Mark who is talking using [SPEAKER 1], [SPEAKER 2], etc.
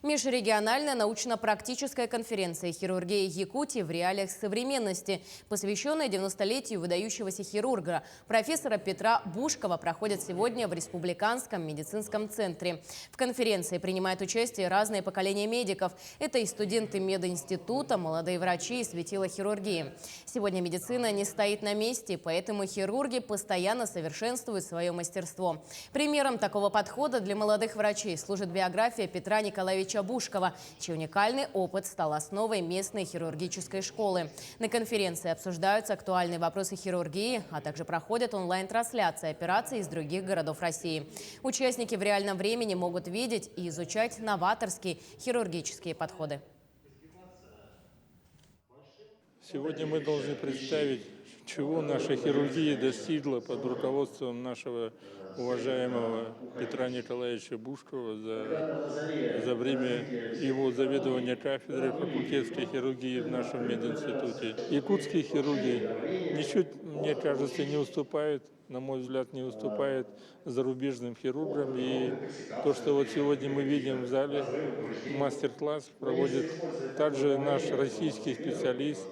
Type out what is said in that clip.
[SPEAKER 1] Межрегиональная научно-практическая конференция «Хирургия Якутии в реалиях современности», посвященная 90-летию выдающегося хирурга, профессора Петра Бушкова, проходит сегодня в Республиканском медицинском центре. В конференции принимают участие разные поколения медиков. Это и студенты мединститута, молодые врачи и светила хирургии. Сегодня медицина не стоит на месте, поэтому хирурги постоянно совершенствуют свое мастерство. Примером такого подхода для молодых врачей служит биография Петра Николаевича Бушкова, чей уникальный опыт стал основой местной хирургической школы. На конференции обсуждаются актуальные вопросы хирургии, а также проходят онлайн-трансляции операций из других городов России. Участники в реальном времени могут видеть и изучать новаторские хирургические подходы.
[SPEAKER 2] Сегодня мы должны представить, чего наша хирургия достигла под руководством нашего уважаемого Петра Николаевича Бушкова за время его заведования кафедрой факультетской хирургии в нашем мединституте. Якутские хирурги ничуть, мне кажется, не уступают, на мой взгляд, не уступает зарубежным хирургам. И то, что вот сегодня мы видим в зале, мастер-класс проводит также наш российский специалист.